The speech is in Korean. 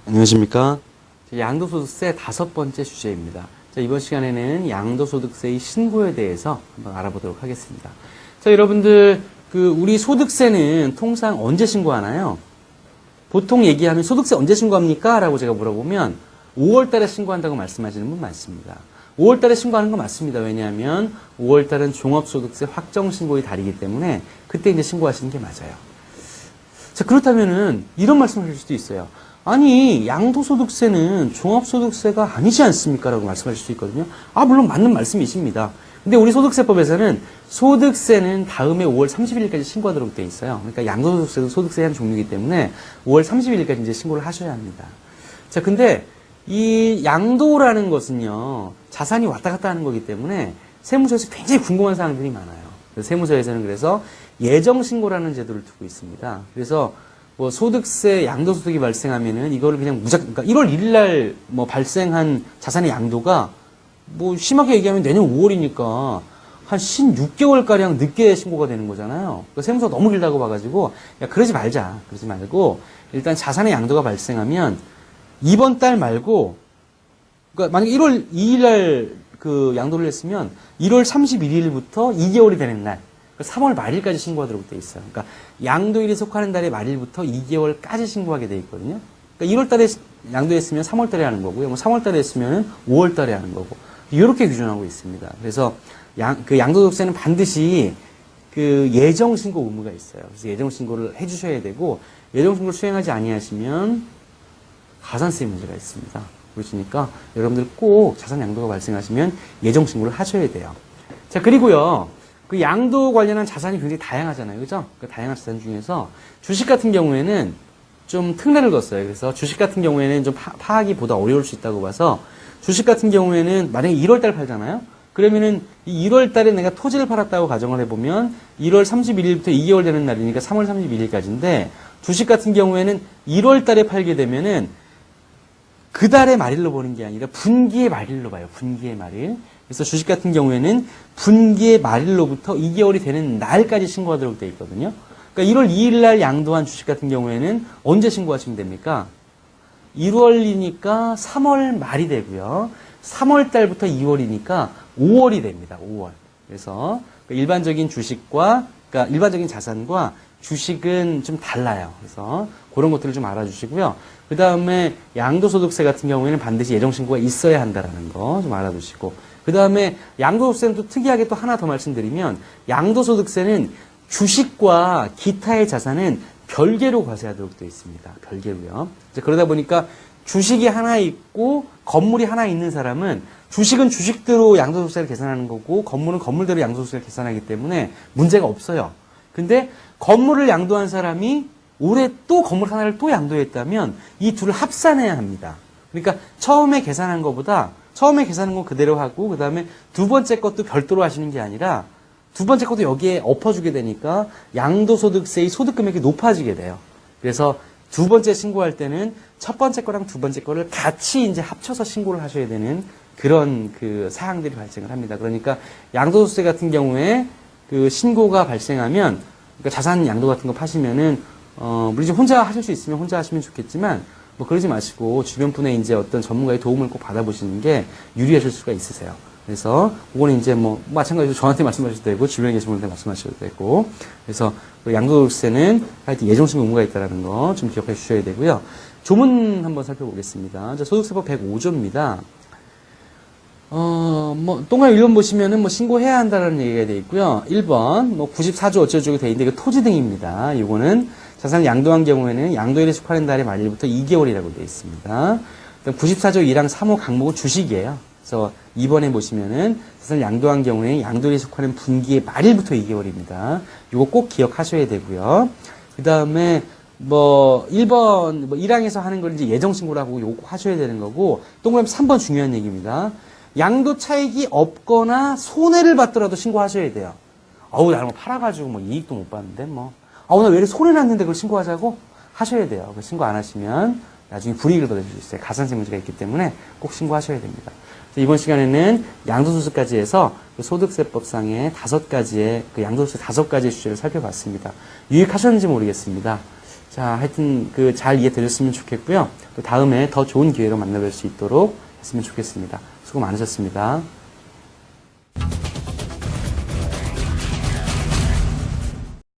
안녕하십니까. 양도소득세 5번째 주제입니다. 자, 이번 시간에는 양도소득세의 신고에 대해서 한번 알아보도록 하겠습니다. 자, 여러분들, 우리 소득세는 통상 언제 신고하나요? 보통 얘기하면 소득세 언제 신고합니까? 라고 제가 물어보면 5월 달에 신고한다고 말씀하시는 분 많습니다. 5월 달에 신고하는 거 맞습니다. 왜냐하면 5월 달은 종합소득세 확정신고의 달이기 때문에 그때 이제 신고하시는 게 맞아요. 자, 그렇다면은 이런 말씀을 하실 수도 있어요. 아니, 양도소득세는 종합소득세가 아니지 않습니까? 라고 말씀하실 수 있거든요. 물론 맞는 말씀이십니다. 근데 우리 소득세법에서는 소득세는 다음에 5월 31일까지 신고하도록 되어 있어요. 그러니까 양도소득세도 소득세의 한 종류이기 때문에 5월 30일까지 이제 신고를 하셔야 합니다. 자, 근데 이 양도라는 것은요, 자산이 왔다 갔다 하는 거기 때문에 세무서에서 굉장히 궁금한 사항들이 많아요. 세무서에서는 그래서 예정신고라는 제도를 두고 있습니다. 그래서 뭐 소득세, 양도소득이 발생하면은 이거를 그냥 그러니까 1월 1일 날 뭐 발생한 자산의 양도가 뭐 심하게 얘기하면 내년 5월이니까 한 16개월가량 늦게 신고가 되는 거잖아요. 그러니까 세무서가 너무 길다고 봐가지고, 야, 그러지 말고, 일단 자산의 양도가 발생하면 이번 달 말고, 그러니까 만약에 1월 2일 날 양도를 했으면 1월 31일부터 2개월이 되는 날, 3월 말일까지 신고하도록 돼 있어요. 그러니까 양도일이 속하는 달의 말일부터 2개월까지 신고하게 돼 있거든요. 그러니까 1월 달에 양도했으면 3월 달에 하는 거고요. 뭐 3월 달에 했으면 5월 달에 하는 거고. 이렇게 규정하고 있습니다. 그래서 양도소득세는 반드시 예정 신고 의무가 있어요. 그래서 예정 신고를 해 주셔야 되고, 예정 신고를 수행하지 아니하시면 가산세 문제가 있습니다. 그러시니까 여러분들 꼭 자산 양도가 발생하시면 예정 신고를 하셔야 돼요. 자, 그리고요. 양도 관련한 자산이 굉장히 다양하잖아요. 그죠? 그 다양한 자산 중에서 주식 같은 경우에는 좀 특례를 뒀어요. 그래서 주식 같은 경우에는 좀 파악이 보다 어려울 수 있다고 봐서 주식 같은 경우에는 만약에 1월 달 팔잖아요? 그러면은 이 1월 달에 내가 토지를 팔았다고 가정을 해보면 1월 31일부터 2개월 되는 날이니까 3월 31일까지인데 주식 같은 경우에는 1월 달에 팔게 되면은 그 달의 말일로 보는 게 아니라 분기의 말일로 봐요. 분기의 말일. 그래서 주식 같은 경우에는 분기의 말일로부터 2개월이 되는 날까지 신고하도록 되어 있거든요. 그러니까 1월 2일 날 양도한 주식 같은 경우에는 언제 신고하시면 됩니까? 1월이니까 3월 말이 되고요. 3월 달부터 2월이니까 5월이 됩니다. 5월. 그래서 일반적인 일반적인 자산과 주식은 좀 달라요. 그래서 그런 것들을 좀 알아주시고요. 그 다음에 양도소득세 같은 경우에는 반드시 예정신고가 있어야 한다는 거 좀 알아두시고, 그 다음에 양도소득세는 또 특이하게 또 하나 더 말씀드리면, 양도소득세는 주식과 기타의 자산은 별개로 과세하도록 되어 있습니다. 별개로요. 그러다 보니까 주식이 하나 있고 건물이 하나 있는 사람은 주식은 주식대로 양도소득세를 계산하는 거고 건물은 건물대로 양도소득세를 계산하기 때문에 문제가 없어요. 근데 건물을 양도한 사람이 올해 또 건물 하나를 또 양도했다면 이 둘을 합산해야 합니다. 그러니까 처음에 계산한 건 그대로 하고, 그 다음에 두 번째 것도 별도로 하시는 게 아니라 두 번째 것도 여기에 엎어주게 되니까 양도소득세의 소득금액이 높아지게 돼요. 그래서 두 번째 신고할 때는 첫 번째 거랑 두 번째 거를 같이 이제 합쳐서 신고를 하셔야 되는 그런 사항들이 발생을 합니다. 그러니까 양도소득세 같은 경우에 신고가 발생하면, 그러니까 자산 양도 같은 거 파시면은, 물론 혼자 하실 수 있으면 혼자 하시면 좋겠지만, 뭐 그러지 마시고 주변 분의 이제 어떤 전문가의 도움을 꼭 받아보시는 게 유리하실 수가 있으세요. 그래서 그거는 이제 뭐 마찬가지로 저한테 말씀하셔도 되고 주변에 계신 분한테 말씀하셔도 되고, 그래서 양도소득세는 하여튼 예정신고 의무가 있다는 거 좀 기억해 주셔야 되고요. 조문 한번 살펴보겠습니다. 소득세법 105조입니다. 동그라미 1번 보시면은 신고해야 한다는 얘기가 되어 있고요. 1번, 94조 어쩌고저쩌고 되어 있는데, 이거 토지 등입니다. 이거는 자산을 양도한 경우에는 양도일에 속하는 달의 말일부터 2개월이라고 되어 있습니다. 94조 1항 3호 강목은 주식이에요. 그래서 2번에 보시면은 자산을 양도한 경우에 양도일에 속하는 분기의 말일부터 2개월입니다. 이거 꼭 기억하셔야 되고요. 그 다음에 1번, 1항에서 하는 걸 이제 예정신고를 하고 요거 하셔야 되는 거고, 동그라미 3번 중요한 얘기입니다. 양도 차익이 없거나 손해를 받더라도 신고하셔야 돼요. 나는 팔아가지고 이익도 못 봤는데 나 왜 이렇게 손해 났는데 그걸 신고하자고 하셔야 돼요. 신고 안 하시면 나중에 불이익을 받을 수 있어요. 가산세 문제가 있기 때문에 꼭 신고하셔야 됩니다. 이번 시간에는 양도소득까지 해서 소득세법상의 5가지의 양도소득 5가지의 주제를 살펴봤습니다. 유익하셨는지 모르겠습니다. 자, 하여튼 그 잘 이해 되셨으면 좋겠고요. 또 다음에 더 좋은 기회로 만나뵐 수 있도록 했으면 좋겠습니다. 수고 많으셨습니다.